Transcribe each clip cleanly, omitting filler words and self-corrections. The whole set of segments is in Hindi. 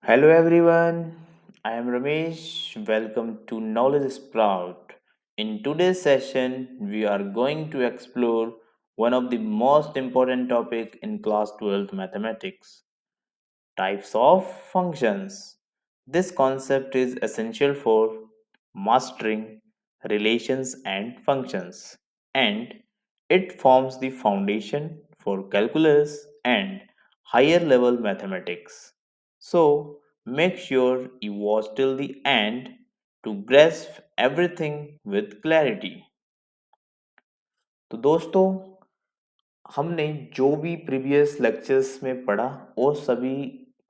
Hello everyone, I am Ramesh. Welcome to Knowledge Sprout. In today's session, we are going to explore one of the most important topic in class 12th mathematics, types of functions. This concept is essential for mastering relations and functions, and it forms the foundation for calculus and higher level mathematics. So, make sure you watch till the end to grasp everything with clarity. तो दोस्तों, हमने जो भी प्रीवियस लेक्चर्स में पढ़ा वो सभी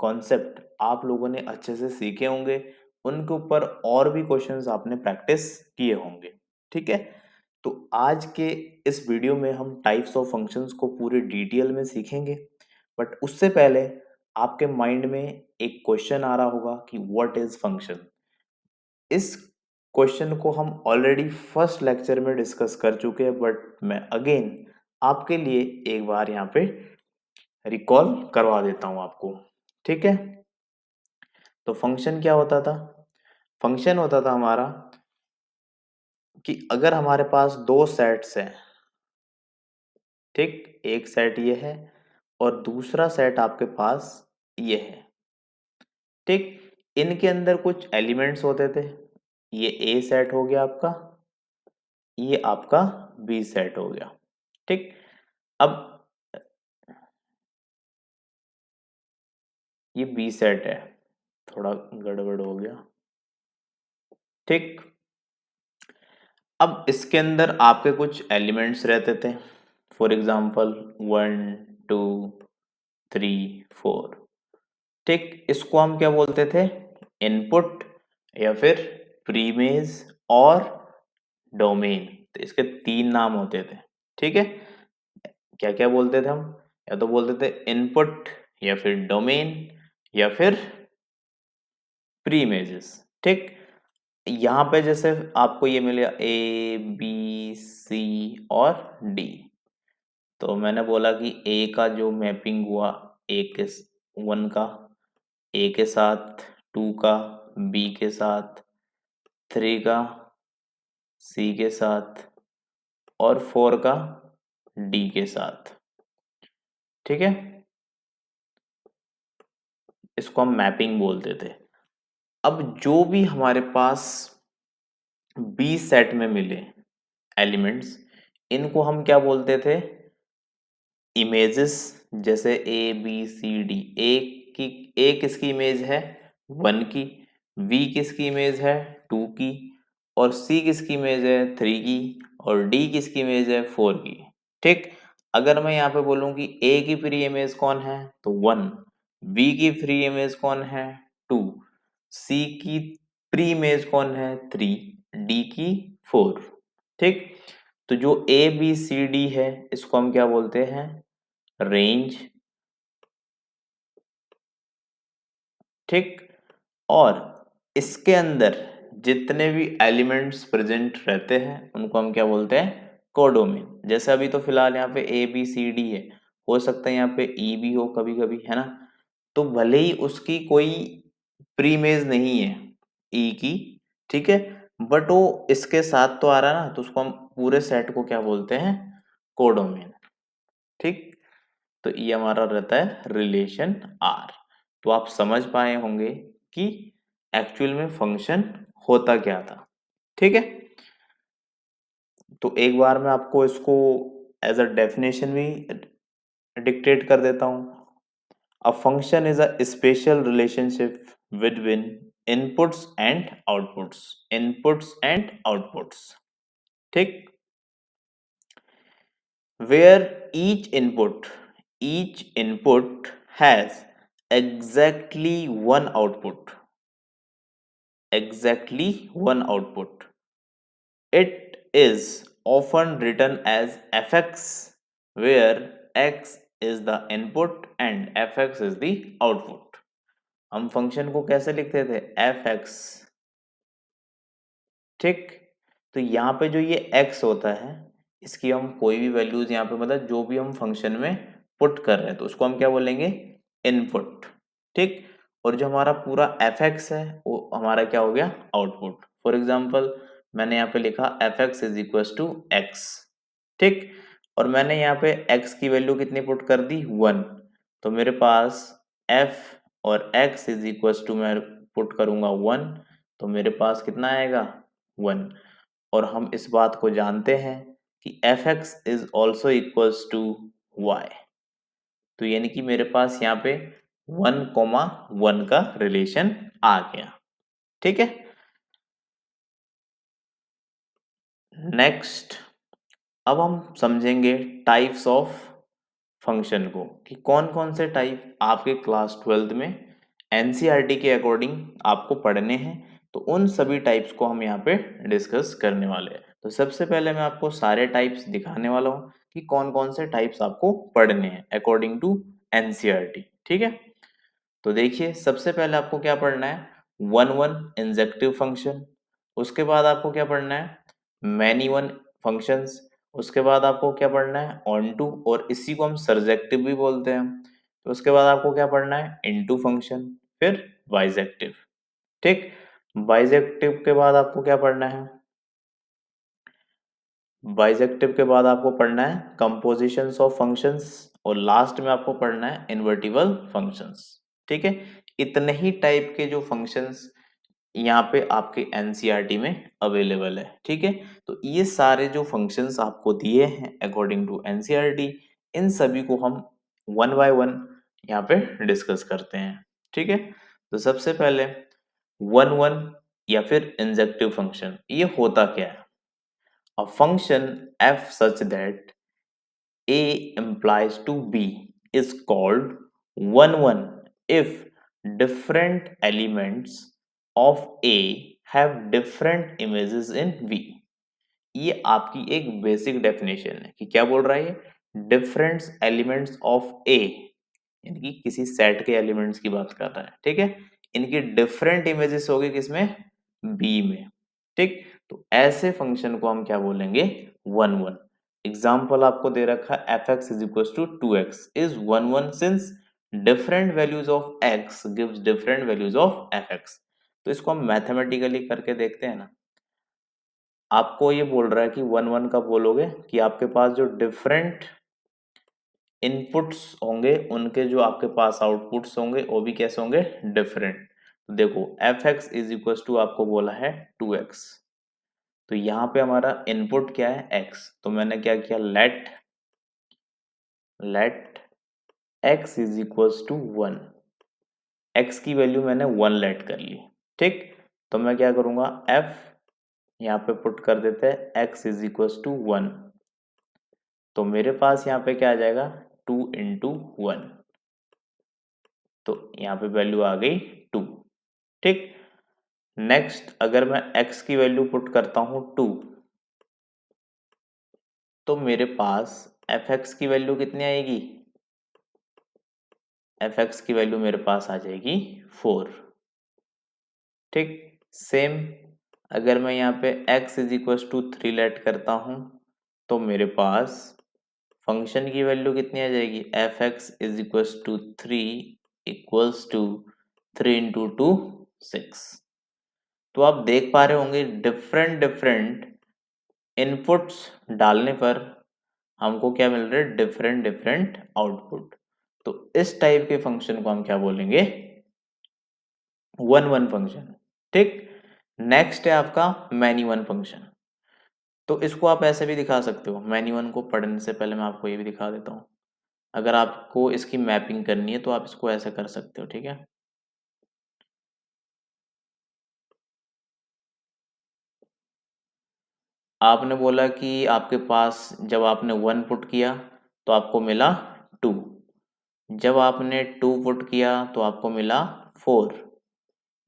कॉन्सेप्ट आप लोगों ने अच्छे से सीखे होंगे। उनके ऊपर और भी क्वेश्चंस आपने प्रैक्टिस किए होंगे। ठीक है, तो आज के इस वीडियो में हम टाइप्स ऑफ फंक्शंस को पूरे डिटेल में सीखेंगे। बट उससे पहले आपके माइंड में एक क्वेश्चन आ रहा होगा कि व्हाट इज फंक्शन। इस क्वेश्चन को हम ऑलरेडी फर्स्ट लेक्चर में डिस्कस कर चुके हैं, बट मैं अगेन आपके लिए एक बार यहाँ पे रिकॉल करवा देता हूँ आपको। ठीक है, तो फंक्शन क्या होता था? फंक्शन होता था हमारा कि अगर हमारे पास दो सेट्स हैं, ठीक, एक सेट ये है और दूसरा सेट आपके पास ये है, ठीक, इनके अंदर कुछ एलिमेंट्स होते थे। ये ए सेट हो गया आपका, ये आपका बी सेट हो गया। ठीक, अब ये बी सेट है, थोड़ा गड़बड़ हो गया। ठीक, अब इसके अंदर आपके कुछ एलिमेंट्स रहते थे, फॉर एग्जाम्पल 1 2 3 4। ठीक, इसको हम क्या बोलते थे? इनपुट या फिर प्रीमेज और डोमेन। तो इसके तीन नाम होते थे। ठीक है, क्या क्या बोलते थे हम? या तो बोलते थे इनपुट या फिर डोमेन या फिर प्री इमेजेस। ठीक, यहाँ पे जैसे आपको ये मिलेगा ए बी सी और डी। तो मैंने बोला कि ए का जो मैपिंग हुआ, ए के 1 का ए के साथ, 2 का बी के साथ, 3 का सी के साथ और 4 का डी के साथ। ठीक है, इसको हम मैपिंग बोलते थे। अब जो भी हमारे पास बी सेट में मिले एलिमेंट्स, इनको हम क्या बोलते थे? इमेजेस। जैसे ए बी सी डी, की ए किसकी इमेज है? 1 की, बी किसकी इमेज है? 2 की, और सी किसकी इमेज है? 3 की, और डी किसकी इमेज है? 4 की। ठीक, अगर मैं यहाँ पे बोलूं कि ए की फ्री इमेज कौन है तो 1, बी की फ्री इमेज कौन है? 2, सी की प्री इमेज कौन है? 3, डी की 4। ठीक, तो जो ए बी सी डी है इसको हम क्या बोलते हैं? रेंज। ठीक, और इसके अंदर जितने भी एलिमेंट्स प्रेजेंट रहते हैं उनको हम क्या बोलते हैं? कोडोमेन। जैसे अभी तो फिलहाल यहाँ पे ए बी सी डी है, हो सकता है यहाँ पे ई भी हो कभी कभी, है ना? तो भले ही उसकी कोई प्रीमेज नहीं है ई की, ठीक है, बट वो इसके साथ तो आ रहा है ना, तो उसको हम पूरे सेट को क्या बोलते हैं? कोडोमेन। ठीक, तो ये हमारा रहता है रिलेशन आर। तो आप समझ पाए होंगे कि एक्चुअल में फंक्शन होता क्या था। ठीक है, तो एक बार मैं आपको इसको एज अ डेफिनेशन भी डिक्टेट कर देता हूं। A function is a special relationship between inputs and outputs. Inputs and outputs, ठीक, where each input has exactly one output. It is often written as fx, where x is the input and fx is the output. हम फंक्शन को कैसे लिखते थे? fx। ठीक, तो यहाँ पे जो ये x होता है, इसकी हम कोई भी वैल्यूज यहाँ पे, मतलब जो भी हम फंक्शन में पुट कर रहे हैं, तो उसको हम क्या बोलेंगे? इनपुट। ठीक, और जो हमारा पूरा एफ एक्स है वो हमारा क्या हो गया, आउटपुट। फॉर एग्जाम्पल मैंने यहाँ पे लिखा f x is equal to x, ठीक। और मैंने यहाँ पे एक्स की वैल्यू कितनी पुट कर दी, 1। तो मेरे पास एफ और एक्स इज इक्वल टू मैं पुट करूंगा 1, तो मेरे पास कितना आएगा, 1। और हम इस बात को जानते हैं कि f x is also equals to y. तो यानी कि मेरे पास यहाँ पे 1,1 का रिलेशन आ गया, ठीक है। नेक्स्ट, अब हम समझेंगे टाइप्स ऑफ फंक्शन को, कि कौन कौन से टाइप आपके क्लास 12th में एनसीईआरटी के अकॉर्डिंग आपको पढ़ने हैं। तो उन सभी टाइप्स को हम यहाँ पे डिस्कस करने वाले हैं। तो सबसे पहले मैं आपको सारे टाइप्स दिखाने वाला हूँ कि कौन कौन से टाइप्स आपको पढ़ने हैं अकॉर्डिंग टू एनसीईआरटी, ठीक है। तो देखिए सबसे पहले आपको क्या पढ़ना है, वन वन इंजेक्टिव फंक्शन। उसके बाद आपको क्या पढ़ना है, मैनी वन फंक्शंस। उसके बाद आपको क्या पढ़ना है, ऑन टू, और इसी को हम सरजेक्टिव भी बोलते हैं। तो उसके बाद आपको क्या पढ़ना है, इनटू फंक्शन, फिर बाइजेक्टिव, ठीक। बाइजेक्टिव के बाद आपको क्या पढ़ना है, बाइजेक्टिव के बाद आपको पढ़ना है कंपोजिशंस ऑफ फंक्शंस, और लास्ट में आपको पढ़ना है इन्वर्टिबल फंक्शंस, ठीक है। इतने ही टाइप के जो फंक्शंस यहाँ पे आपके एनसीईआरटी में अवेलेबल है, ठीक है। तो ये सारे जो फंक्शंस आपको दिए हैं अकॉर्डिंग टू एनसीईआरटी, इन सभी को हम वन बाय वन यहाँ पे डिस्कस करते हैं, ठीक है। तो सबसे पहले वन वन या फिर इंजेक्टिव फंक्शन, ये होता क्या है, a function f such that a implies to b is called 1 1 if different elements of a have different images in v। ये आपकी एक बेसिक डेफिनेशन है कि क्या बोल रहा है, ये डिफरेंट एलिमेंट्स ऑफ ए, यानी कि किसी सेट के एलिमेंट्स की बात कर रहा है, ठीक है। इनकी डिफरेंट इमेजेस होगी किसमें, बी में, ठीक। तो ऐसे फंक्शन को हम क्या बोलेंगे, वन वन। एग्जाम्पल आपको दे रखा है f x is equal to 2x is one one since different values of x gives different values of f x. तो इसको हम मैथमेटिकली करके देखते हैं ना। आपको ये बोल रहा है कि वन वन कब बोलोगे, कि आपके पास जो डिफरेंट इनपुट्स होंगे उनके जो आपके पास आउटपुट्स होंगे वो भी कैसे होंगे, डिफरेंट। तो देखो f x is equal to आपको बोला है 2x, तो यहाँ पे हमारा इनपुट क्या है, x। तो मैंने क्या किया, let x is equal to 1, x की वैल्यू मैंने 1 लेट कर ली, ठीक। तो मैं क्या करूंगा, f यहाँ पे पुट कर देते हैं x इज इक्वल टू 1। तो मेरे पास यहाँ पे क्या आ जाएगा, 2 इंटू 1। तो यहाँ पे वैल्यू आ गई 2, ठीक। नेक्स्ट अगर मैं x की वैल्यू पुट करता हूँ 2, तो मेरे पास एफ एक्स की वैल्यू कितनी आएगी, एफ एक्स की वैल्यू मेरे पास आ जाएगी 4, ठीक। सेम अगर मैं यहाँ पे x is equal to 3 let करता हूँ, तो मेरे पास फंक्शन की वैल्यू कितनी आ जाएगी, f x is equal to 3 equals to 3 into 2 6। तो आप देख पा रहे होंगे डिफरेंट डिफरेंट इनपुट्स डालने पर हमको क्या मिल रहा है, डिफरेंट डिफरेंट आउटपुट। तो इस टाइप के फंक्शन को हम क्या बोलेंगे, वन वन फंक्शन, ठीक। नेक्स्ट है आपका मैनी वन फंक्शन। तो इसको आप ऐसे भी दिखा सकते हो, मैनी वन को पढ़ने से पहले मैं आपको ये भी दिखा देता हूँ। अगर आपको इसकी मैपिंग करनी है तो आप इसको ऐसे कर सकते हो, ठीक है। आपने बोला कि आपके पास जब आपने 1 पुट किया तो आपको मिला 2, जब आपने 2 पुट किया तो आपको मिला 4,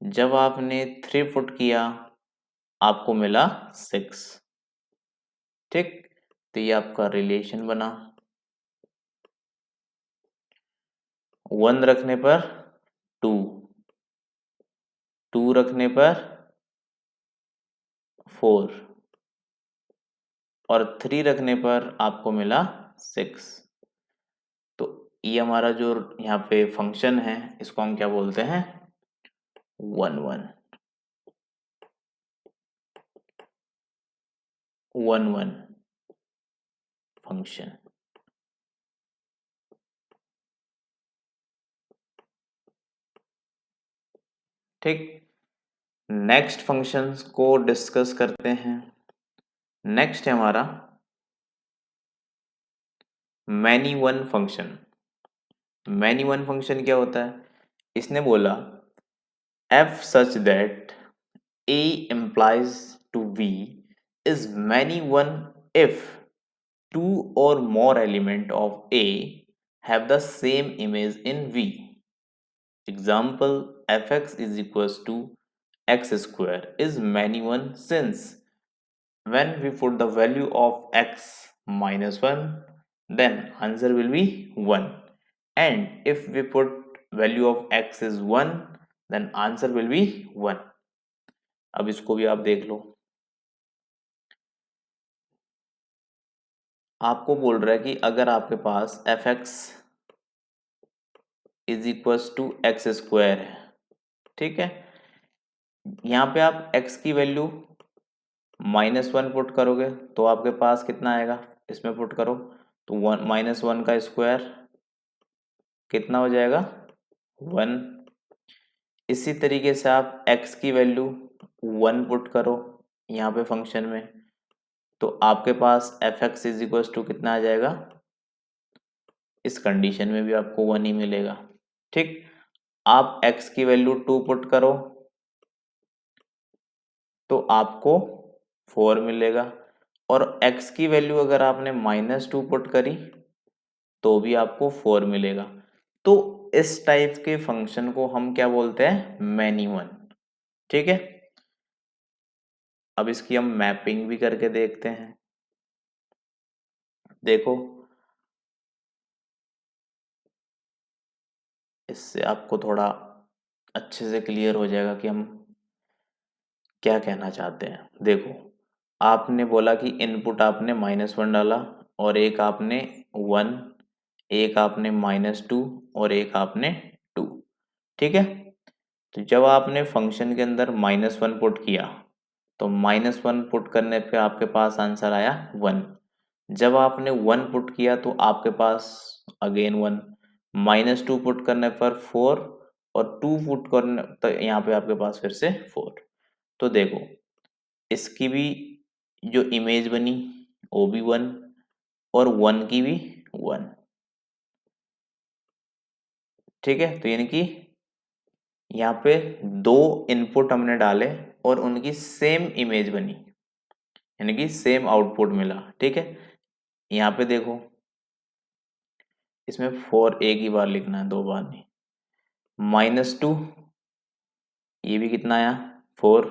जब आपने 3 पुट किया आपको मिला 6, ठीक। तो ये आपका रिलेशन बना, 1 रखने पर 2, 2 रखने पर 4, और 3 रखने पर आपको मिला 6। तो ये हमारा जो यहाँ पे फंक्शन है इसको हम क्या बोलते हैं, one one one one function. ठीक, नेक्स्ट फंक्शंस को डिस्कस करते हैं। नेक्स्ट है हमारा many one function. Many one function क्या होता है? इसने बोला f such that a implies to b is many one if two or more element of a have the same image in v. Example, fx is equals to x square is many one since when we put the value of x minus 1, then answer will be 1, and if we put value of x is 1, then answer will be 1. अब इसको भी आप देख लो। आपको बोल रहा है कि अगर आपके पास f x is equals to x square है, ठीक है, यहाँ पे आप x की वैल्यू -1 पुट करोगे तो आपके पास कितना आएगा, इसमें पुट करो तो -1 का स्क्वायर कितना हो जाएगा 1। इसी तरीके से आप x की वैल्यू 1 पुट करो यहाँ पे फंक्शन में, तो आपके पास f x is equals to कितना आ जाएगा, इस कंडीशन में भी आपको 1 ही मिलेगा। ठीक, आप x की वैल्यू 2 पुट करो तो आपको 4 मिलेगा, और x की वैल्यू अगर आपने -2 पुट करी तो भी आपको 4 मिलेगा। तो इस टाइप के फंक्शन को हम क्या बोलते हैं, मैनी वन। ठीक है, अब इसकी हम मैपिंग भी करके देखते हैं। देखो, इससे आपको थोड़ा अच्छे से क्लियर हो जाएगा कि हम क्या कहना चाहते हैं। देखो, आपने बोला कि इनपुट आपने -1 डाला, और एक आपने 1, एक आपने -2 और एक आपने 2। ठीक है, तो जब आपने फंक्शन के अंदर -1 पुट किया तो -1 पुट करने पे आपके पास आंसर आया 1। जब आपने 1 पुट किया तो आपके पास अगेन 1, -2 पुट करने पर 4, और 2 पुट करने तो यहाँ पे आपके पास फिर से 4। तो देखो, इसकी भी जो इमेज बनी वो भी 1, और 1 की भी 1। ठीक है, तो यानी कि यहाँ पे दो इनपुट हमने डाले और उनकी सेम इमेज बनी, यानी कि सेम आउटपुट मिला। ठीक है, यहाँ पे देखो, इसमें 4 एक ही बार लिखना है, दो बार नहीं। -2, ये भी कितना आया 4,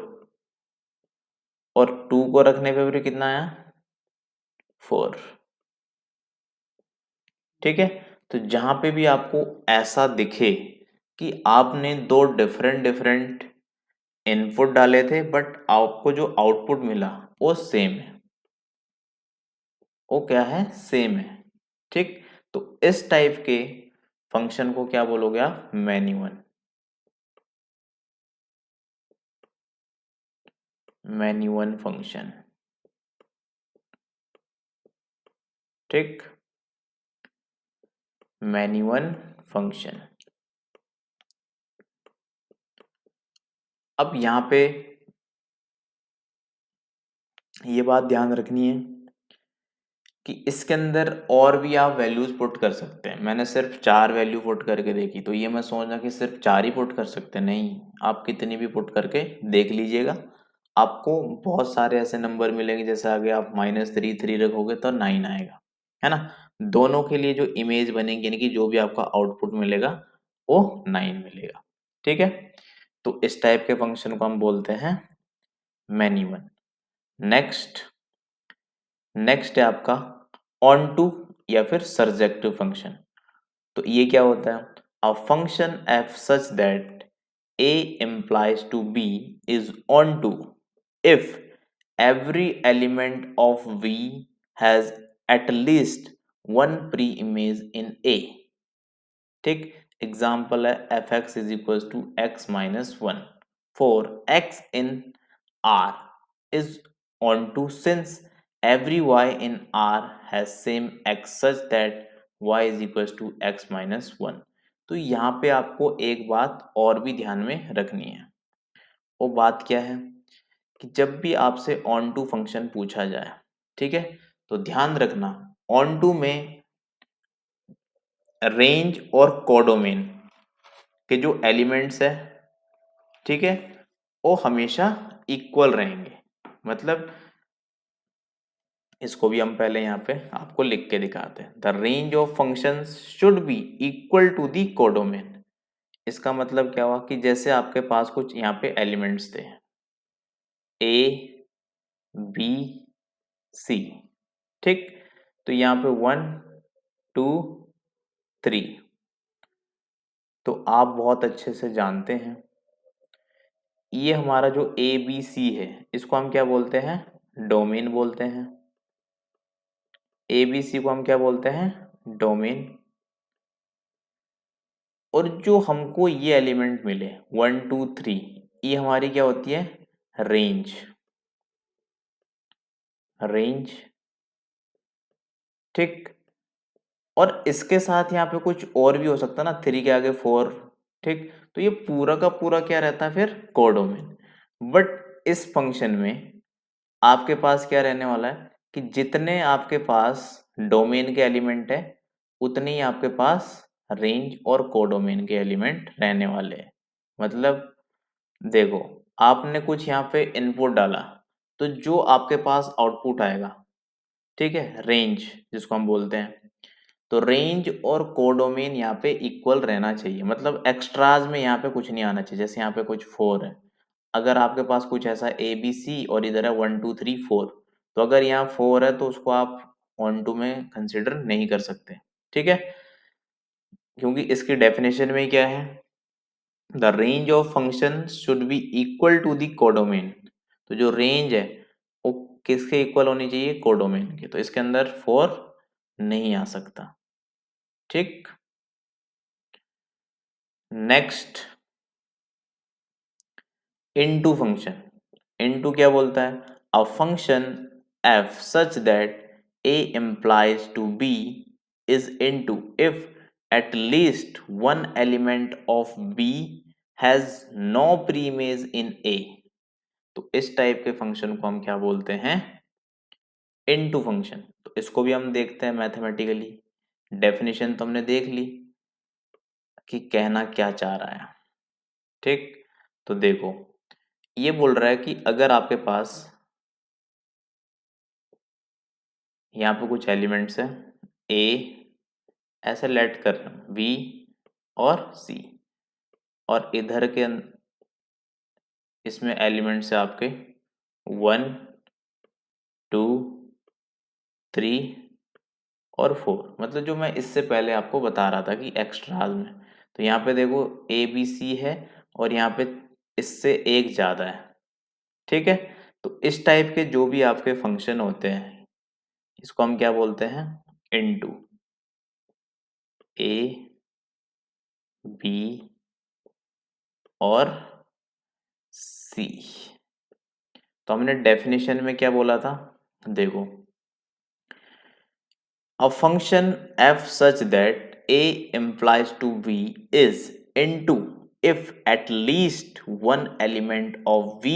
और 2 को रखने पे भी कितना आया 4। ठीक है, तो जहां पे भी आपको ऐसा दिखे कि आपने दो डिफरेंट डिफरेंट इनपुट डाले थे बट आपको जो आउटपुट मिला वो सेम है, वो क्या है, सेम है। ठीक, तो इस टाइप के फंक्शन को क्या बोलोगे आप, many one. Many one function. ठीक, मैनी वन फंक्शन। अब यहाँ पे ये बात ध्यान रखनी है कि इसके अंदर और भी आप वैल्यूज पुट कर सकते हैं। मैंने सिर्फ 4 वैल्यू पुट करके देखी, तो ये मैं सोचा कि सिर्फ 4 ही पुट कर सकते हैं, नहीं, आप कितनी भी पुट करके देख लीजिएगा, आपको बहुत सारे ऐसे नंबर मिलेंगे। जैसे आगे आप -3 रखोगे तो 9 आएगा, है ना। दोनों के लिए जो इमेज बनेगी, यानी कि जो भी आपका आउटपुट मिलेगा वो 9 मिलेगा। ठीक है, तो इस टाइप के फंक्शन को हम बोलते हैं मैनी वन। नेक्स्ट नेक्स्ट है आपका ऑन टू या फिर सर्जेक्टिव फंक्शन। तो ये क्या होता है, a function f such that A implies to B is onto if every element of v has at least one pre-image in a। ठीक, एग्जाम्पल है f x is equal to x minus 1। for x in R is onto since every y in R has same x such that y is equals to x minus 1। तो यहाँ पे आपको एक बात और भी ध्यान में रखनी है। वो बात क्या है कि जब भी आपसे ऑन टू फंक्शन पूछा जाए, ठीक है, तो ध्यान रखना ऑन टू में रेंज और कोडोमेन के जो एलिमेंट्स है, ठीक है, वो हमेशा इक्वल रहेंगे। मतलब इसको भी हम पहले यहाँ पे आपको लिख के दिखाते हैं। The range of functions should be equal to the codomain. इसका मतलब क्या हुआ कि जैसे आपके पास कुछ यहाँ पे एलिमेंट्स थे ए बी सी, ठीक, तो यहाँ पे 1 2 3, तो आप बहुत अच्छे से जानते हैं ये हमारा जो ए बी सी है इसको हम क्या बोलते हैं, डोमेन बोलते हैं। ए बी सी को हम क्या बोलते हैं, डोमेन। और जो हमको ये एलिमेंट मिले 1 2 3, ये हमारी क्या होती है, रेंज। रेंज, ठीक। और इसके साथ यहाँ पे कुछ और भी हो सकता है ना, 3 के आगे 4, ठीक, तो ये पूरा का पूरा क्या रहता है फिर, कोडोमेन। बट इस फंक्शन में आपके पास क्या रहने वाला है कि जितने आपके पास डोमेन के एलिमेंट है उतने ही आपके पास रेंज और कोडोमेन के एलिमेंट रहने वाले हैं। मतलब देखो, आपने कुछ यहाँ पे इनपुट डाला तो जो आपके पास आउटपुट आएगा, ठीक है, रेंज जिसको हम बोलते हैं, तो रेंज और कोडोमेन यहाँ पे इक्वल रहना चाहिए। मतलब एक्स्ट्राज में यहाँ पे कुछ नहीं आना चाहिए। जैसे यहाँ पे कुछ 4 है, अगर आपके पास कुछ ऐसा ए बी सी और इधर है 1 2 3 4, तो अगर यहाँ 4 है तो उसको आप ऑन टू में कंसिडर नहीं कर सकते, ठीक है, क्योंकि इसकी डेफिनेशन में क्या है, the range of function should be equal to the codomain. तो जो रेंज है वो किसके इक्वल होनी चाहिए, कोडोमेन के। तो इसके अंदर 4 नहीं आ सकता, ठीक। Next, into function. इनटू क्या बोलता है, a function f such that A implies to B is into if at least one element of B has no preimage in A. तो इस टाइप के फंक्शन को हम क्या बोलते हैं, इनटू फंक्शन। तो इसको भी हम देखते हैं मैथमेटिकली। डेफिनेशन तो हमने देख ली कि कहना क्या चाह रहा है, ठीक। तो देखो, ये बोल रहा है कि अगर आपके पास यहाँ पे कुछ एलिमेंट्स है ए, ऐसे लेट कर रहे हैं बी और सी, और इधर के इसमें एलिमेंट्स है आपके 1 2 3 और 4। मतलब जो मैं इससे पहले आपको बता रहा था कि एक्स्ट्राज में, तो यहाँ पे देखो ए बी सी है और यहाँ पे इससे एक ज़्यादा है, ठीक है। तो इस टाइप के जो भी आपके फंक्शन होते हैं इसको हम क्या बोलते हैं, इनटू ए बी और सी। तो हमने डेफिनेशन में क्या बोला था, देखो, a function f such that a implies to b is into if at least one element of v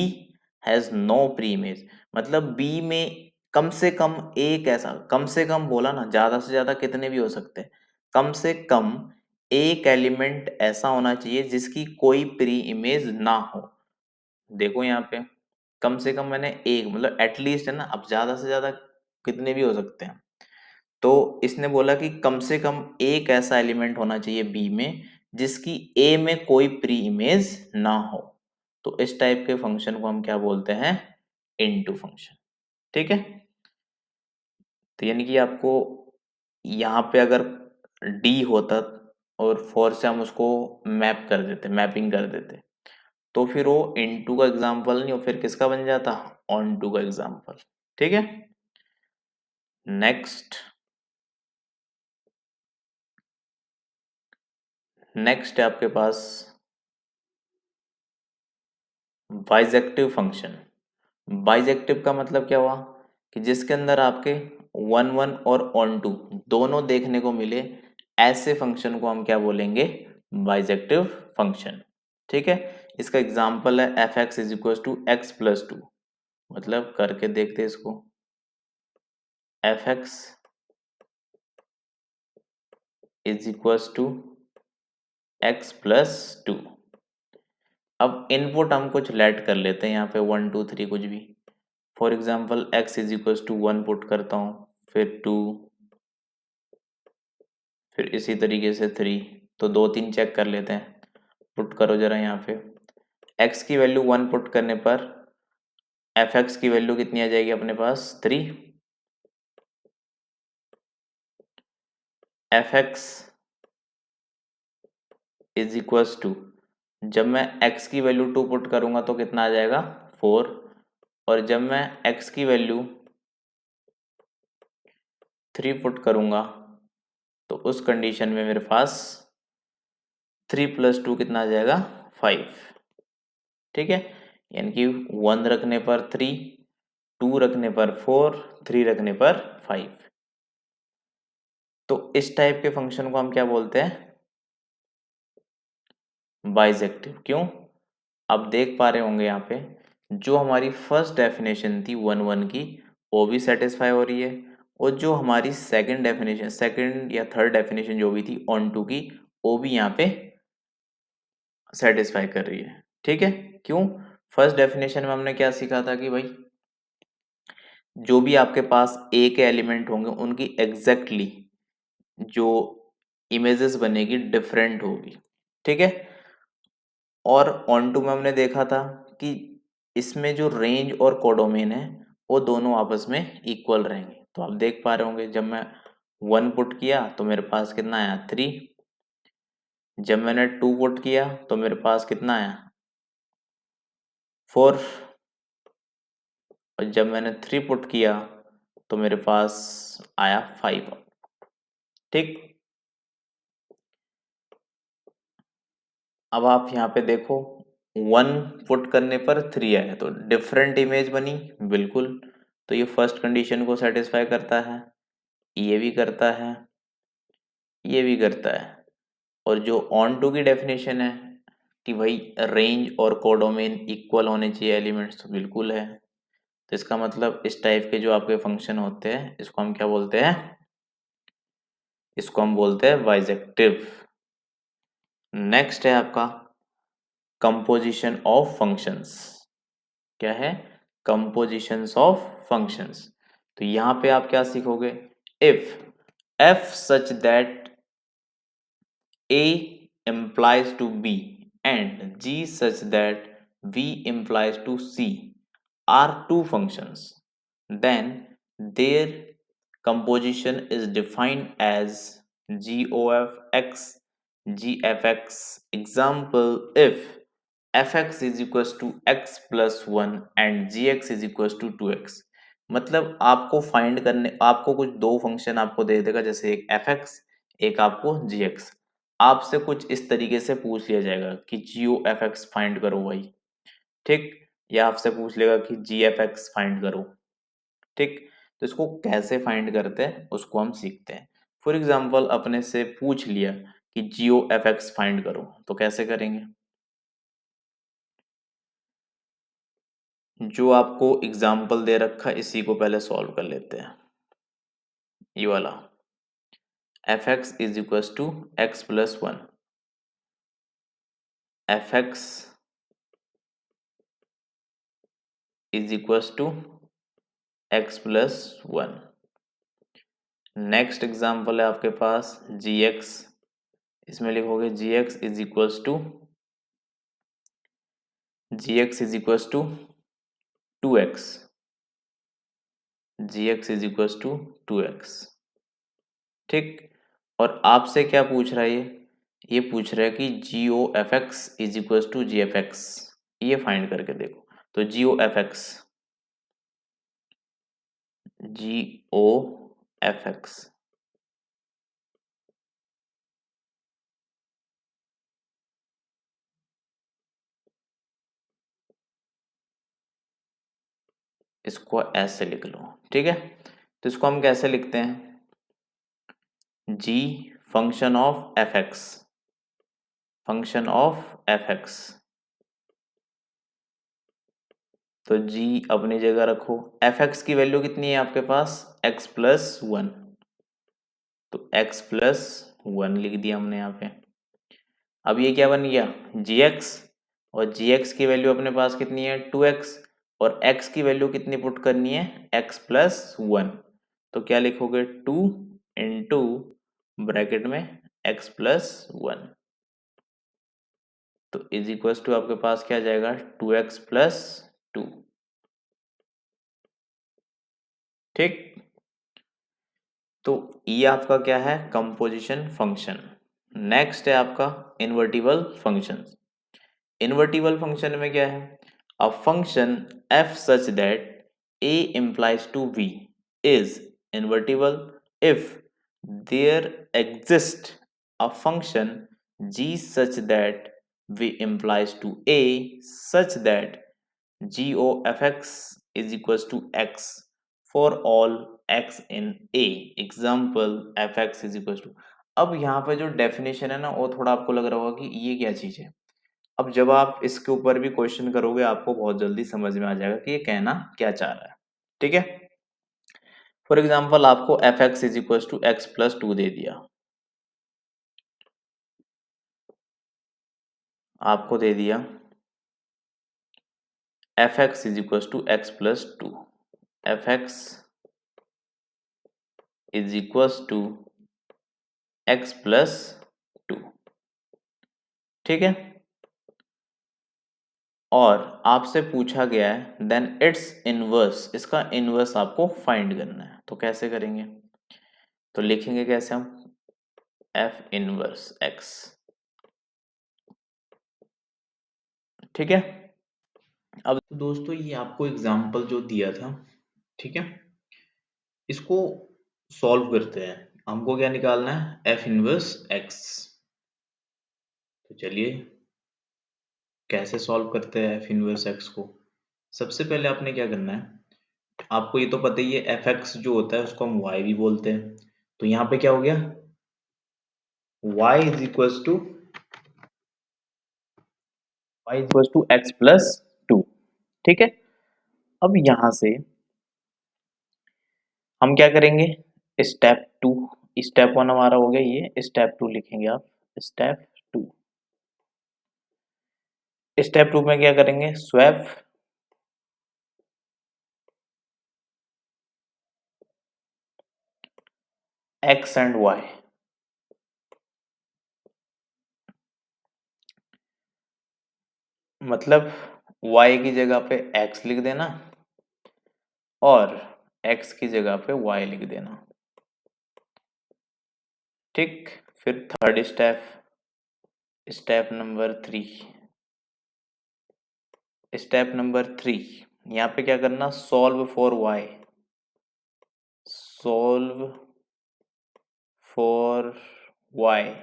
has no preimage। मतलब b में कम से कम एक ऐसा, कम से कम बोला ना, ज्यादा से ज्यादा कितने भी हो सकते हैं, कम से कम एक एलिमेंट ऐसा होना चाहिए जिसकी कोई प्री इमेज ना हो। देखो यहाँ पे कम से कम मैंने एक, मतलब एटलीस्ट है ना, अब ज्यादा से ज्यादा कितने भी हो सकते हैं। तो इसने बोला कि कम से कम एक ऐसा एलिमेंट होना चाहिए बी में जिसकी ए में कोई प्री इमेज ना हो। तो इस टाइप के फंक्शन को हम क्या बोलते हैं, इनटू फंक्शन, ठीक है। तो यानी कि आपको यहाँ पे अगर डी होता और फोर से हम उसको मैप कर देते, मैपिंग कर देते, तो फिर वो इनटू का एग्जाम्पल नहीं, वो फिर किसका बन जाता, ऑन टू का एग्जाम्पल, ठीक है। नेक्स्ट, नेक्स्ट है आपके पास बाइजेक्टिव फंक्शन। बाइजेक्टिव का मतलब क्या हुआ कि जिसके अंदर आपके वन वन और ऑन टू दोनों देखने को मिले, ऐसे फंक्शन को हम क्या बोलेंगे, बाइजेक्टिव फंक्शन। ठीक है, इसका एग्जाम्पल है f x is equal to x plus two. मतलब करके देखते हैं इसको, f x is equal to x plus two. अब इनपुट हम कुछ लेट कर लेते हैं यहाँ पे, वन टू थ्री कुछ भी। For example x is equal to one put करता हूँ, फिर टू, फिर इसी तरीके से थ्री। तो दो तीन चेक कर लेते हैं, पुट करो जरा यहाँ पे। एक्स की वैल्यू वन पुट करने पर एफ एक्स की वैल्यू कितनी आ जाएगी अपने पास, three. F x is equal to, जब मैं x की वैल्यू टू पुट करूंगा तो कितना आ जाएगा, फोर। और जब मैं x की वैल्यू थ्री पुट करूंगा तो उस कंडीशन में मेरे पास थ्री प्लस टू कितना आ जाएगा, फाइव। ठीक है, यानी कि वन रखने पर थ्री, टू रखने पर फोर, थ्री रखने पर फाइव। तो इस टाइप के फंक्शन को हम क्या बोलते हैं, बाइजेक्टिव। क्यों, आप देख पा रहे होंगे यहाँ पे जो हमारी फर्स्ट डेफिनेशन थी वन वन की, वो भी सेटिस्फाई हो रही है। और जो हमारी सेकंड डेफिनेशन, सेकंड या थर्ड डेफिनेशन जो भी थी ऑन टू की, वो भी यहाँ पे सेटिस्फाई कर रही है। ठीक है, क्यों, फर्स्ट डेफिनेशन में हमने क्या सीखा था कि भाई जो भी आपके पास ए के एलिमेंट होंगे उनकी एग्जैक्टली जो इमेजेस बनेगी डिफरेंट होगी। ठीक है, और ऑन टू में हमने देखा था कि इसमें जो रेंज और कोडोमेन है वो दोनों आपस में इक्वल रहेंगे। तो आप देख पा रहे होंगे जब मैं वन पुट किया तो मेरे पास कितना आया, थ्री। जब मैंने टू पुट किया तो मेरे पास कितना आया, फोर। और जब मैंने थ्री पुट किया तो मेरे पास आया फाइव। ठीक, अब आप यहाँ पे देखो, वन पुट करने पर थ्री आया तो डिफरेंट इमेज बनी, बिल्कुल। तो ये फर्स्ट कंडीशन को सेटिस्फाई करता है, ये भी करता है, ये भी करता है। और जो ऑन टू की डेफिनेशन है कि भाई रेंज और कोडोमेन इक्वल होने चाहिए एलिमेंट्स, तो बिल्कुल है। तो इसका मतलब इस टाइप के जो आपके फंक्शन होते हैं इसको हम क्या बोलते हैं, इसको हम बोलते हैं बाइजेक्टिव। नेक्स्ट है आपका कंपोजिशन ऑफ फंक्शंस। क्या है, कंपोजिशंस ऑफ फंक्शंस। तो यहां पे आप क्या सीखोगे, if F such that A implies to B and G such that V implies to C are two functions, then their composition is defined as GOFX, GFX. Example, if fx is equals to x plus one and gx is equals to 2x। मतलब आपको फाइंड करने, आपको कुछ दो फंक्शन आपको दे देगा, जैसे एक fx, एक आपको gx। आपसे कुछ इस तरीके से पूछ लिया जाएगा कि जीओ एफ एक्स फाइंड करो भाई। ठीक, या आपसे पूछ लेगा कि जी एफ एक्स फाइंड करो। ठीक, तो इसको कैसे फाइंड करते हैं उसको हम सीखते हैं। फॉर एग्जाम्पल अपने से पूछ लिया कि जीओ एफ एक्स फाइंड करो, तो कैसे करेंगे, जो आपको एग्जाम्पल दे रखा इसी को पहले सॉल्व कर लेते हैं। ये वाला F x is equal to x plus one, F x is equal to x plus one. Next example है आपके पास जी एक्स, इसमें लिखोगे G X is equal to, G X is equal to two X, G X is equal to two x. ठीक, और आपसे क्या पूछ रहा है ये पूछ रहा है कि g o f x is equal to g f x, ये फाइंड करके देखो। तो g o f x, g o f x, इसको ऐसे लिख लो, ठीक है। तो इसको हम कैसे लिखते हैं, g function of f x, function of f x. तो जी अपनी जगह रखो, एफ एक्स की वैल्यू कितनी है आपके पास, एक्स प्लस वन, तो एक्स प्लस वन लिख दिया हमने यहाँ पे। अब ये क्या बन गया, जी एक्स, और जी एक्स की वैल्यू अपने पास कितनी है, टू एक्स, और एक्स की वैल्यू कितनी पुट करनी है, एक्स प्लस वन। तो क्या लिखोगे, टू इंटू ब्रैकेट में एक्स प्लस वन, तो इज इक्वल टू आपके पास क्या आ जाएगा, टू एक्स प्लस टू, ठीक। तो ये आपका क्या है, कंपोजिशन फंक्शन। नेक्स्ट है आपका इन्वर्टिबल फंक्शन। इन्वर्टिबल फंक्शन में क्या है, a function f such that a implies to b is invertible if there exists a function g such that v implies to a such that g o f x is equals to x for all x in a, example fx is equals to। अब यहाँ पे जो डेफिनेशन है ना, वो थोड़ा आपको लग रहा होगा कि ये क्या चीज है। अब जब आप इसके ऊपर भी क्वेश्चन करोगे, आपको बहुत जल्दी समझ में आ जाएगा कि ये कहना क्या चाह रहा है, ठीक है। फॉर एग्जाम्पल आपको f x is equal to x plus two दे दिया, आपको दे दिया f x is equal to x plus two, f x is equal to x plus two, ठीक है। और आपसे पूछा गया है देन इट्स इनवर्स, इसका इनवर्स आपको फाइंड करना है, तो कैसे करेंगे, तो लिखेंगे कैसे हम, एफ इनवर्स एक्स, ठीक है। अब तो दोस्तों ये आपको एग्जाम्पल जो दिया था, ठीक है, इसको सॉल्व करते हैं। हमको क्या निकालना है, एफ इनवर्स एक्स। तो चलिए कैसे सॉल्व करते हैं एफ इनवर्स एक्स को। सबसे पहले आपने क्या करना है, आपको ये तो पता ही है एफ एक्स जो होता है उसको हम वाई भी बोलते हैं। तो यहाँ पे क्या हो गया, y is equal to x plus two, ठीक है। अब यहाँ से हम क्या करेंगे, स्टेप टू, स्टेप वन हमारा हो गया, ये स्टेप टू लिखेंगे आप, स्टेप टू। स्टेप टू में क्या करेंगे, स्वैप एक्स एंड वाई, मतलब वाई की जगह पे एक्स लिख देना और एक्स की जगह पे वाई लिख देना, ठीक। फिर third step, step number three, step number three, यहाँ पे क्या करना, solve for y, solve for y,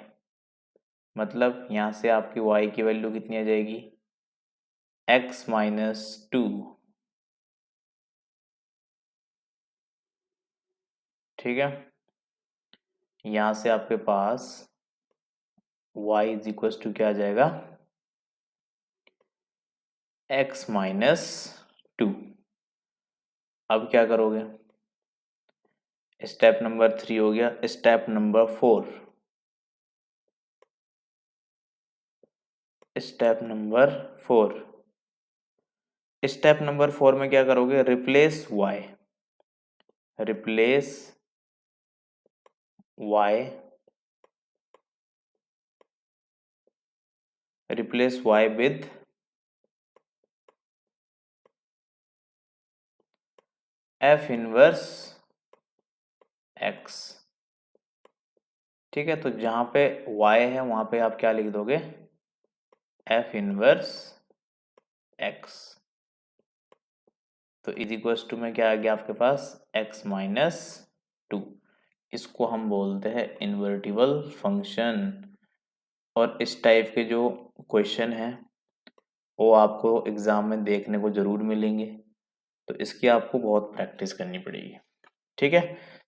मतलब यहाँ से आपकी वाई की वैल्यू कितनी आ जाएगी, एक्स माइनस टू, ठीक है। यहाँ से आपके पास y इज इक्वल टू क्या आ जाएगा, x माइनस टू। अब क्या करोगे, स्टेप नंबर थ्री हो गया, step number four, step number four, step number four में क्या करोगे, replace y, replace y, replace y with f inverse x, ठीक है। तो जहां पे y है वहां पे आप क्या लिख दोगे, f इनवर्स x। तो इज इक्वल टू में क्या आ गया आपके पास, x माइनस टू। इसको हम बोलते हैं इन्वर्टिबल फंक्शन। और इस टाइप के जो क्वेश्चन हैं वो आपको एग्जाम में देखने को जरूर मिलेंगे। तो इसकी आपको बहुत प्रैक्टिस करनी पड़ेगी। ठीक है,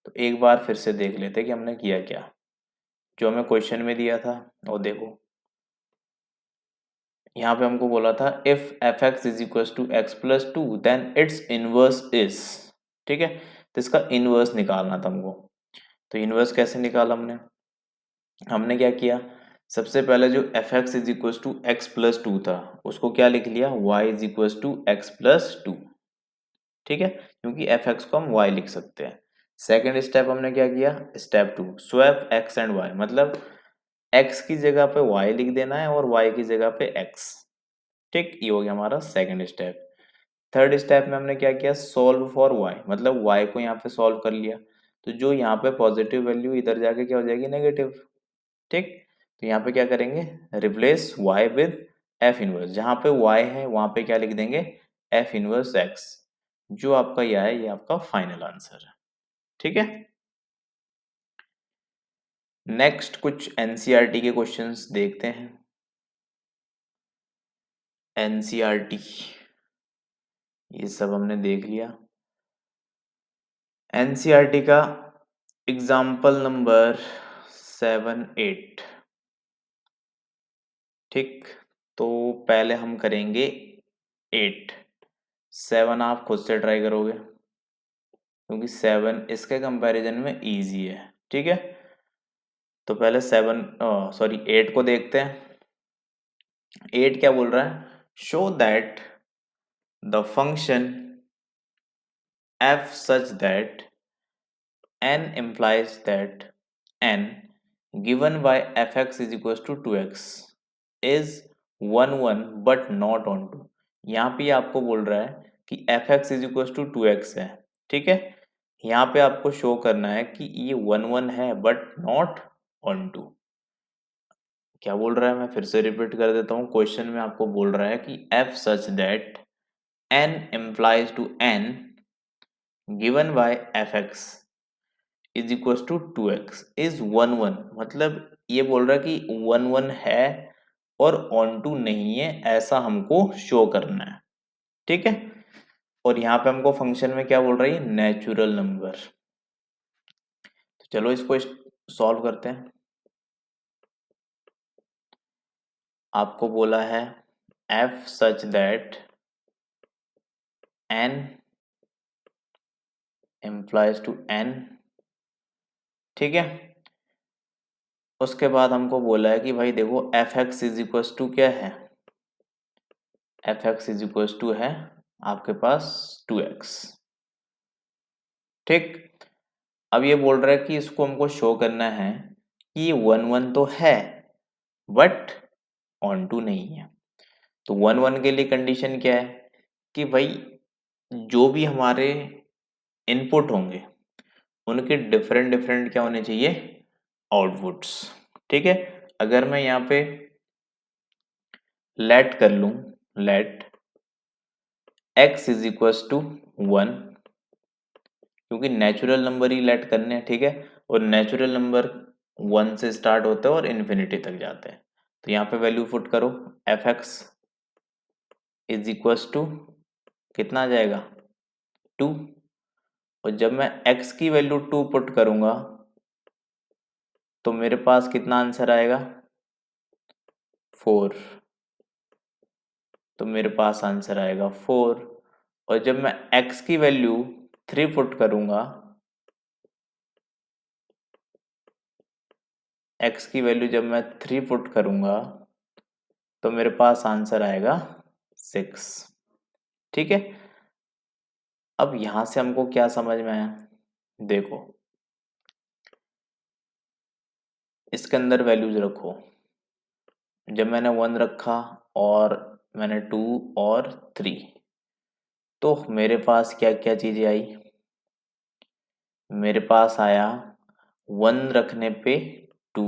तो एक बार फिर से देख लेते हैं कि हमने किया क्या। जो हमें क्वेश्चन में दिया था वो देखो, यहाँ पे हमको बोला था if f x is equal to x plus two then its inverse is. ठीक है, तो इसका इनवर्स निकालना था हमको। तो इनवर्स कैसे निकाला हमने, हमने क्या किया, सबसे पहले जो f x is equal to x plus two था उसको क्या लिख लिया, y is equal to x plus two. ठीक है, क्योंकि एफ एक्स को हम वाई लिख सकते हैं। सेकेंड स्टेप हमने क्या किया, step two swap x and y, मतलब एक्स की जगह पे वाई लिख देना है और वाई की जगह पे एक्स। ठीक, ये हो गया हमारा सेकंड स्टेप। थर्ड स्टेप में हमने क्या किया, सोल्व फॉर वाई, मतलब वाई को यहाँ पे सॉल्व कर लिया। तो जो यहाँ पे पॉजिटिव वैल्यू इधर जाके क्या हो जाएगी, नेगेटिव। ठीक, तो यहाँ पे क्या करेंगे, replace y with f inverse, जहाँ पे वाई है वहां पे क्या लिख देंगे, एफ इनवर्स एक्स। जो आपका यह है, ये आपका फाइनल आंसर है। ठीक है, नेक्स्ट कुछ एनसीईआरटी के क्वेश्चंस देखते हैं। एनसीईआरटी ये सब हमने देख लिया। एनसीईआरटी का एग्जाम्पल नंबर 7, 8। ठीक, तो पहले हम करेंगे 8। 7 आप खुद से ट्राई करोगे क्योंकि 7 इसके कंपैरिजन में इजी है। ठीक है, तो पहले 8 को देखते हैं। 8 क्या बोल रहा है, show that the function f such that n implies that n given by fx is equals to 2x is 1 1 but not on 2। यहाँ पे आपको बोल रहा है कि fx is equals to 2x है। ठीक है, यहाँ पे आपको शो करना है कि ये 1 1 है बट नॉट ऑन 2। क्या बोल रहा है, मैं फिर से रिपीट कर देता हूँ। क्वेश्चन में आपको बोल रहा है कि f such that n implies to n given by fx is equal to 2x is 1 1, मतलब ये बोल रहा है कि 1 1 है और ऑन टू नहीं है, ऐसा हमको शो करना है। ठीक है, और यहाँ पे हमको फंक्शन में क्या बोल रहा है, नेचुरल नंबर। तो चलो इसको सॉल्व करते हैं। आपको बोला है f such that n implies to n। ठीक है, उसके बाद हमको बोला है कि भाई देखो f x is equal to क्या है, f x is equal to है आपके पास 2x। ठीक, अब ये बोल रहा है कि इसको हमको शो करना है कि ये 1 1 तो है बट ऑन टू नहीं है। तो 1 1 के लिए कंडीशन क्या है कि भाई जो भी हमारे इनपुट होंगे उनके डिफरेंट डिफरेंट क्या होने चाहिए, आउटपुट्स। ठीक है, अगर मैं यहाँ पे लेट कर लूं, let x is equal to 1, क्योंकि नेचुरल नंबर ही लेट करने हैं। ठीक है, और नेचुरल नंबर 1 से स्टार्ट होते हैं और इन्फिनिटी तक जाते हैं। तो यहाँ पे वैल्यू पुट करो, f x is equal to कितना आ जाएगा, 2। और जब मैं x की वैल्यू 2 पुट करूंगा तो मेरे पास कितना आंसर आएगा, 4। तो मेरे पास आंसर आएगा 4। और जब मैं x की वैल्यू 3 पुट करूंगा, x की वैल्यू जब मैं 3 पुट करूंगा तो मेरे पास आंसर आएगा 6। ठीक है, अब यहां से हमको क्या समझ में आया, देखो इसके अंदर वैल्यूज रखो। जब मैंने 1 रखा और मैंने 2 और 3, तो मेरे पास क्या क्या चीजें आई, मेरे पास आया 1 रखने पे 2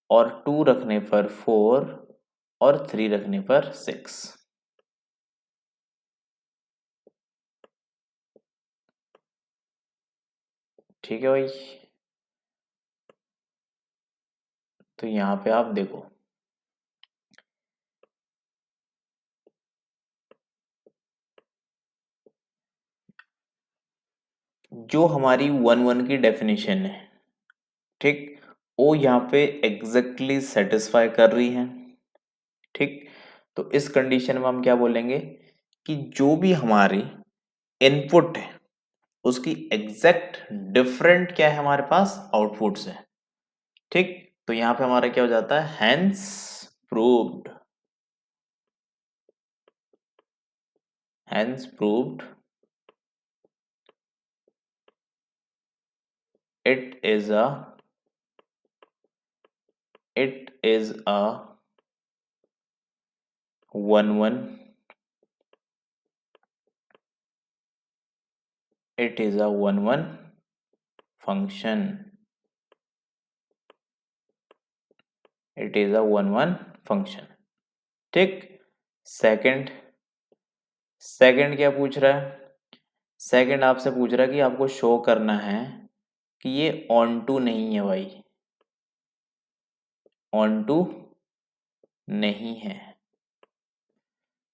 और 2 रखने पर 4 और 3 रखने पर 6। ठीक है भाई, तो यहाँ पे आप देखो जो हमारी 1 1 की डेफिनेशन है, ठीक, वो यहाँ पे एग्जैक्टली सेटिस्फाई कर रही है, ठीक। तो इस कंडीशन में हम क्या बोलेंगे कि जो भी हमारी इनपुट है उसकी एग्जैक्ट डिफरेंट क्या है हमारे पास आउटपुट्स है, ठीक। तो यहाँ पे हमारा क्या हो जाता है, hence proved, hence proved it is a it is a 1 1, it is a 1 1 function, it is a 1 1 function, ठीक। सेकंड, सेकंड क्या पूछ रहा है, सेकंड आपसे पूछ रहा है कि आपको शो करना है कि ये ऑन टू नहीं है भाई, ऑन टू नहीं है।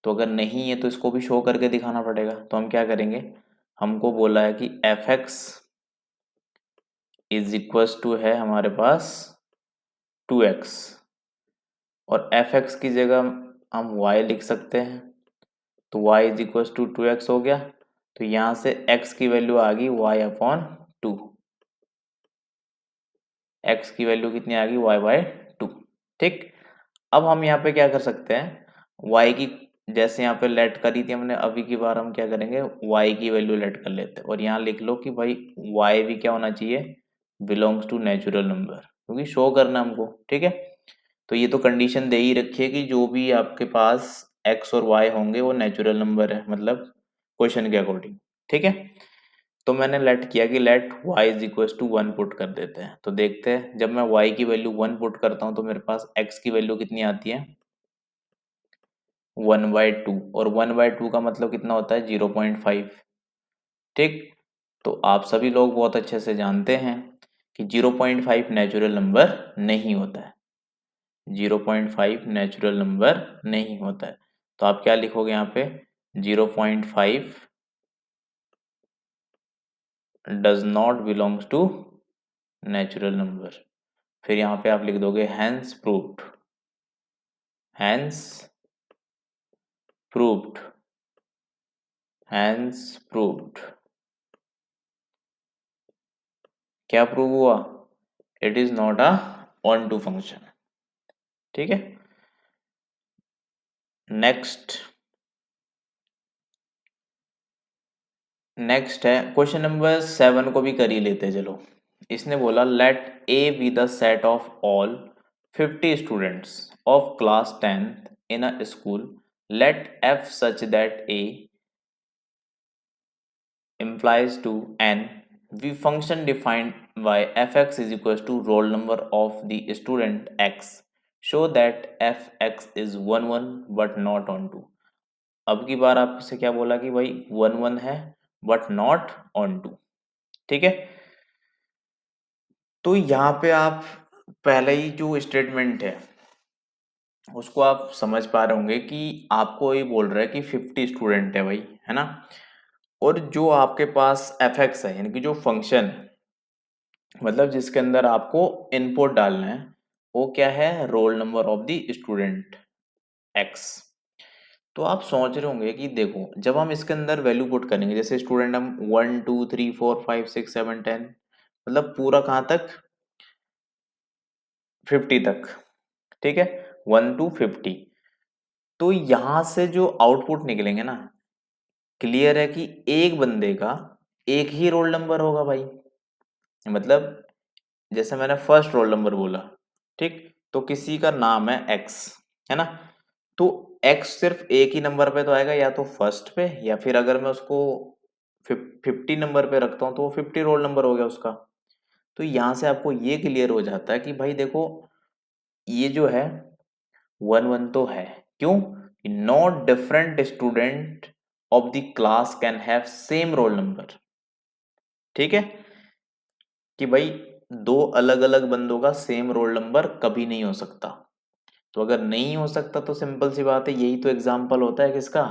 तो अगर नहीं है तो इसको भी शो करके दिखाना पड़ेगा। तो हम क्या करेंगे, हमको बोला है कि f x is equal to है हमारे पास 2x, और एफ एक्स की जगह हम y लिख सकते हैं, तो y is equal to 2x हो गया। तो यहां से x की वैल्यू आ गई y अपॉन 2, x की वैल्यू कितनी आ गई y बाय 2, ठीक। अब हम यहाँ पे क्या कर सकते हैं, y की जैसे यहाँ पे लेट करी थी हमने, अभी की बार हम क्या करेंगे y की वैल्यू लेट कर लेते हैं, और यहाँ लिख लो कि भाई y भी क्या होना चाहिए, बिलोंग्स टू नेचुरल नंबर, क्योंकि शो करना हमको, ठीक है। तो ये तो कंडीशन दे ही रखी है कि जो भी आपके पास x और y होंगे वो नेचुरल नंबर है, मतलब क्वेश्चन के अकॉर्डिंग, ठीक है। तो मैंने लेट किया कि let y is equal to 1 put कर देते हैं। तो देखते हैं जब मैं y की वैल्यू 1 पुट करता हूँ तो मेरे पास x की वैल्यू कितनी आती है, 1/2, और 1/2 का मतलब कितना होता है, 0.5, ठीक। तो आप सभी लोग बहुत अच्छे से जानते हैं कि 0.5 नेचुरल नंबर नहीं होता है, 0.5 नेचुरल नंबर नहीं होता है। तो आप क्या लिखोगे यहाँ पे, 0.5 does not belongs to natural number. फिर यहाँ पे आप लिख दोगे hence proved, hence proved, hence proved, क्या प्रूव हुआ, it is not a onto function, ठीक है। नेक्स्ट, नेक्स्ट है क्वेश्चन नंबर 7 को भी कर ही लेते हैं, चलो। इसने बोला let A B the set of all 50 students of class 10th in a school, let f such that A implies to n, we function defined by fx is equals to roll number of the student x, show that fx is 1 1 but not on 2। अब की बार आपसे क्या बोला कि भाई 1 1 है बट नॉट ऑन 2, ठीक है। तो यहाँ पे आप पहले ही जो स्टेटमेंट है उसको आप समझ पा रहे होंगे कि आपको ये बोल रहा है कि 50 स्टूडेंट है भाई, है ना। और जो आपके पास एफ एक्स है यानी कि जो फंक्शन है, मतलब जिसके अंदर आपको इनपुट डालना है, वो क्या है, roll number of the student x. तो आप सोच रहे होंगे कि देखो जब हम इसके अंदर वैल्यू पुट करेंगे, जैसे स्टूडेंट हम 1 2 3 4 5 6 7 10, मतलब पूरा कहाँ तक, 50 तक, ठीक है, 1 to 50। तो यहां से जो आउटपुट निकलेंगे ना, क्लियर है कि एक बंदे का एक ही रोल नंबर होगा भाई, मतलब जैसे मैंने फर्स्ट रोल नंबर बोला, ठीक। तो किसी का नाम है एक्स, है ना। तो एक्स सिर्फ एक ही नंबर पे तो आएगा, या तो फर्स्ट पे, या फिर अगर मैं उसको 50 नंबर पे रखता हूँ तो वो 50 रोल नंबर हो गया उसका। तो यहां से आपको ये क्लियर हो जाता है कि भाई देखो ये जो है 1 1 तो है, क्यों, not different student of the class can have same roll number, ठीक है, कि भाई दो अलग अलग बंदों का सेम रोल नंबर कभी नहीं हो सकता। तो अगर नहीं हो सकता तो सिंपल सी बात है, यही तो एग्जाम्पल होता है किसका,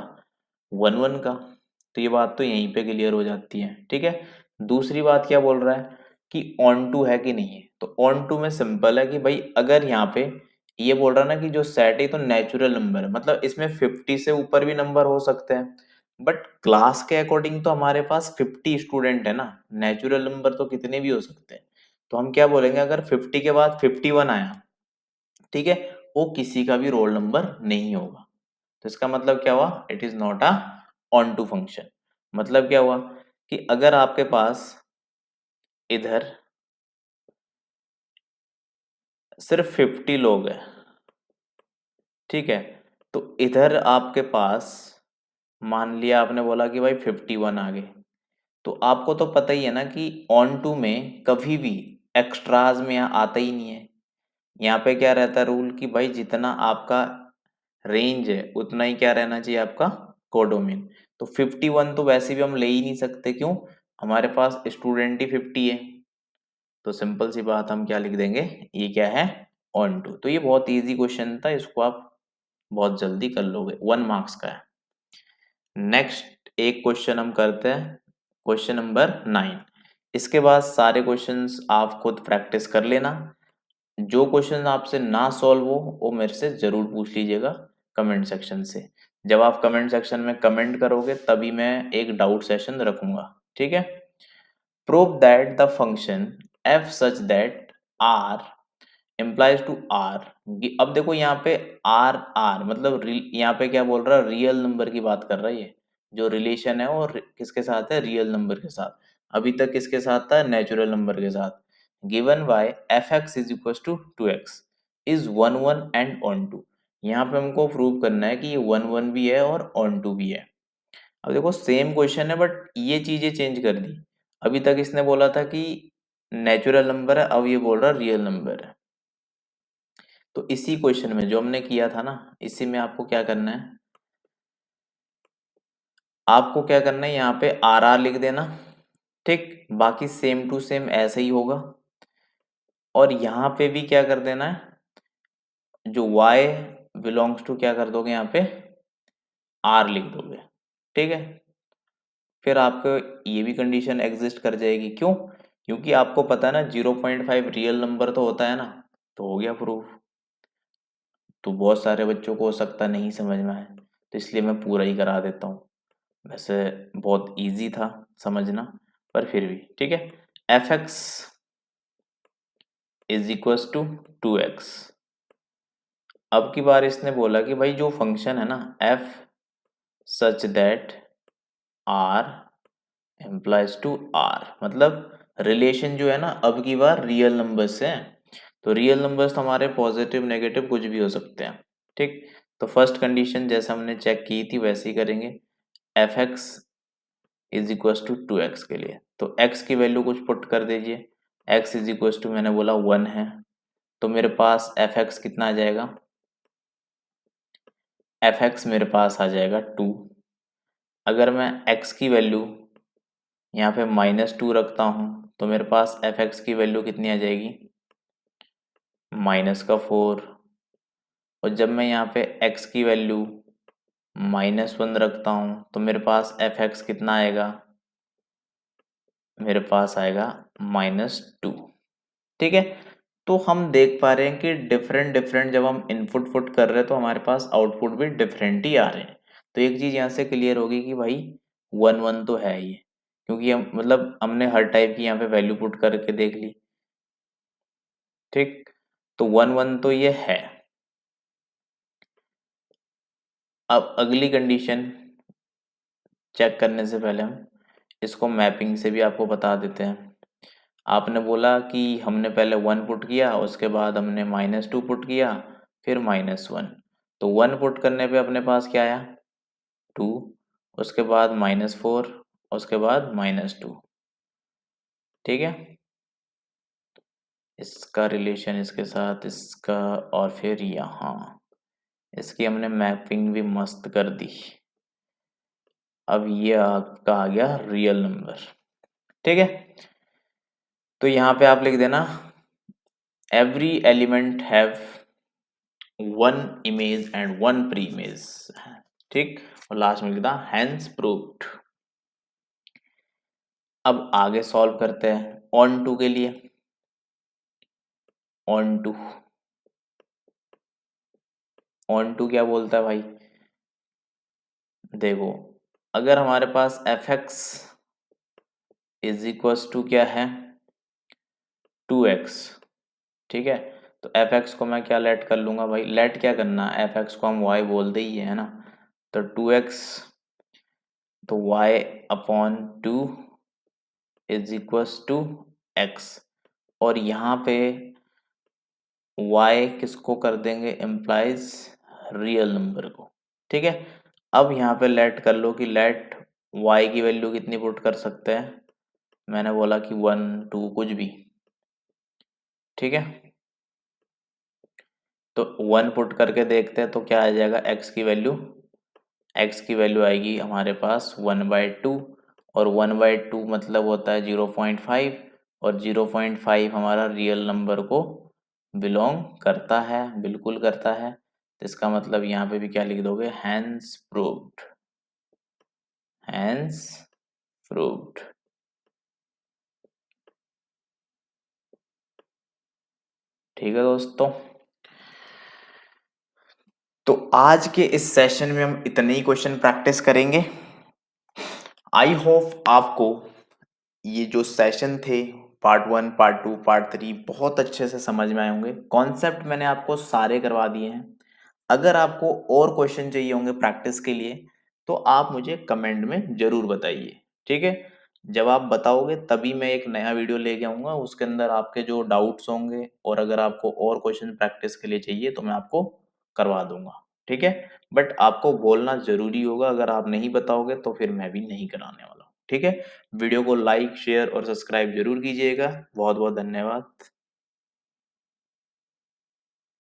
1 1 का। तो ये बात तो यहीं पे क्लियर हो जाती है, ठीक है। दूसरी बात क्या बोल रहा है कि ऑन टू है कि नहीं है। तो ऑन टू में सिंपल है कि भाई अगर यहाँ पे ये बोल रहा है ना कि जो सेट है तो नेचुरल नंबर है, मतलब इसमें 50 से ऊपर भी नंबर हो सकते हैं, बट क्लास के अकॉर्डिंग तो हमारे पास 50 स्टूडेंट है ना, नेचुरल नंबर तो कितने भी हो सकते हैं। तो हम क्या बोलेंगे, अगर 50 के बाद 51 आया, ठीक है, वो किसी का भी रोल नंबर नहीं होगा। तो इसका मतलब क्या हुआ, it is not a onto function. मतलब क्या हुआ कि अगर आपके पास इधर सिर्फ 50 लोग हैं, ठीक है, तो इधर आपके पास मान लिया आपने बोला कि भाई 51 आ गए, तो आपको तो पता ही है ना कि ऑन टू में कभी भी एक्स्ट्राज में यहाँ आता ही नहीं है। यहाँ पे क्या रहता है रूल कि भाई जितना आपका रेंज है उतना ही क्या रहना चाहिए आपका कोडोमिन। तो 51 तो वैसे भी हम ले ही नहीं सकते, क्यों, हमारे पास स्टूडेंट ही 50 है। तो सिंपल सी बात हम क्या लिख देंगे, ये क्या है, ऑन टू। तो ये बहुत इजी क्वेश्चन था, इसको आप बहुत जल्दी कर लोगे, 1 मार्क्स का है। नेक्स्ट एक क्वेश्चन हम करते हैं, क्वेश्चन नंबर 9। इसके बाद सारे क्वेश्चंस आप खुद प्रैक्टिस कर लेना। जो क्वेश्चन आपसे ना सॉल्व हो वो मेरे से जरूर पूछ लीजिएगा कमेंट सेक्शन से। जब आप कमेंट सेक्शन में कमेंट करोगे तभी मैं एक डाउट सेशन रखूंगा, ठीक है। Prove that the function f such that R implies to R. अब देखो यहाँ पे आर आर मतलब यहाँ पे क्या बोल रहा है, रियल नंबर की बात कर रहा है ये। जो रिलेशन है वो किसके साथ है, रियल नंबर के साथ। अभी तक किसके साथ था, नेचुरल नंबर के साथ। Given by f x is equal to two x is one one and onto. यहाँ पे हमको प्रूव करना है कि ये वन वन भी है और ऑन टू भी है। अब देखो सेम क्वेश्चन है बट ये चीजें चेंज कर दी। अभी तक इसने बोला था कि नेचुरल नंबर है, अब ये बोल रहा है रियल नंबर है। तो इसी क्वेश्चन में जो हमने किया था ना, इसी में आपको क्या करना है, आपको क्या करना है, यहाँ पे आर आर लिख देना, ठीक। बाकी सेम टू सेम ऐसे ही होगा। और यहाँ पे भी क्या कर देना है, जो y बिलोंग्स टू क्या कर दोगे, यहाँ पे r लिख दोगे, ठीक है। फिर आपको ये भी कंडीशन एग्जिस्ट कर जाएगी, क्यों, क्योंकि आपको पता है ना 0.5 रियल नंबर तो होता है ना। तो हो गया प्रूफ। तो बहुत सारे बच्चों को हो सकता नहीं समझ में आए, तो इसलिए मैं पूरा ही करा देता हूँ। वैसे बहुत इजी था समझना, पर फिर भी ठीक है। F x is equals to two x. अब की बार इसने बोला कि भाई जो फंक्शन है ना f such that R implies to R, मतलब रिलेशन जो है ना अब की बार रियल नंबर्स से है। तो रियल नंबर्स तो हमारे पॉजिटिव नेगेटिव कुछ भी हो सकते हैं, ठीक। तो फर्स्ट कंडीशन जैसे हमने चेक की थी वैसे ही करेंगे। F x is equal to two x के लिए तो एक्स की वैल्यू कुछ पुट कर दीजिए। एक्स इज इक्वल टू मैंने बोला 1 है, तो मेरे पास एफ एक्स कितना आ जाएगा, एफ एक्स मेरे पास आ जाएगा 2। अगर मैं एक्स की वैल्यू यहाँ पे -2 रखता हूँ तो मेरे पास एफ एक्स की वैल्यू कितनी आ जाएगी, -4। और जब मैं यहाँ पे एक्स की वैल्यू -1 रखता हूँ तो मेरे पास एफ एक्स कितना आएगा, मेरे पास आएगा -2, ठीक है। तो हम देख पा रहे हैं कि डिफरेंट डिफरेंट जब हम इनपुट पुट कर रहे हैं तो हमारे पास आउटपुट भी डिफरेंट ही आ रहे हैं। तो एक चीज यहाँ से क्लियर होगी कि भाई वन वन तो है ये, क्योंकि हम मतलब हमने हर टाइप की यहाँ पे वैल्यू पुट करके देख ली, ठीक। तो वन वन तो ये है। अब अगली कंडीशन चेक करने से पहले हम इसको मैपिंग से भी आपको बता देते हैं। आपने बोला कि हमने पहले 1 पुट किया, उसके बाद हमने -2 पुट किया, फिर -1। तो 1 पुट करने पे अपने पास क्या आया, 2, उसके बाद -4, उसके बाद -2, ठीक है। इसका रिलेशन इसके साथ इसका, और फिर यहाँ इसकी हमने मैपिंग भी मस्त कर दी। अब ये आपका आ गया रियल नंबर, ठीक है। तो यहाँ पे आप लिख देना every element have one image and one pre image, ठीक। और लास्ट में लिखता हैंस प्रूव्ड। अब आगे सॉल्व करते हैं ऑन टू के लिए। ऑन टू, ऑन टू क्या बोलता है भाई? देखो, अगर हमारे पास f x is equals to क्या है, 2x, ठीक है। तो एफ एक्स को मैं क्या लेट कर लूंगा भाई, लेट क्या करना है, एफ एक्स को हम y बोलते ही है ना। तो 2x, तो y upon 2 is equals to x, और यहाँ पे y किसको कर देंगे, एम्प्लाइज रियल नंबर को, ठीक है। अब यहाँ पे लेट कर लो कि लेट y की वैल्यू कितनी पुट कर सकते हैं, मैंने बोला कि 1 2 कुछ भी, ठीक है। तो 1 पुट करके देखते हैं तो क्या आ जाएगा, x की वैल्यू आएगी हमारे पास 1/2, और 1/2 मतलब होता है 0.5, और 0.5 हमारा रियल नंबर को बिलोंग करता है, बिल्कुल करता है। तो इसका मतलब यहाँ पे भी क्या लिख दोगे, हैंस प्रूव्ड, हैंस प्रूव्ड। ठीक है दोस्तों, तो आज के इस सेशन में हम इतने ही क्वेश्चन प्रैक्टिस करेंगे। आई होप आपको ये जो सेशन थे, पार्ट 1 पार्ट 2 पार्ट 3, बहुत अच्छे से समझ में आए होंगे। कॉन्सेप्ट मैंने आपको सारे करवा दिए हैं। अगर आपको और क्वेश्चन चाहिए होंगे प्रैक्टिस के लिए तो आप मुझे कमेंट में जरूर बताइए, ठीक है। जब आप बताओगे तभी मैं एक नया वीडियो लेके आऊंगा, उसके अंदर आपके जो डाउट्स होंगे और अगर आपको और क्वेश्चन प्रैक्टिस के लिए चाहिए तो मैं आपको करवा दूंगा, ठीक है। बट आपको बोलना जरूरी होगा, अगर आप नहीं बताओगे तो फिर मैं भी नहीं कराने वाला हूँ, ठीक है। वीडियो को लाइक शेयर और सब्सक्राइब जरूर कीजिएगा। बहुत बहुत धन्यवाद।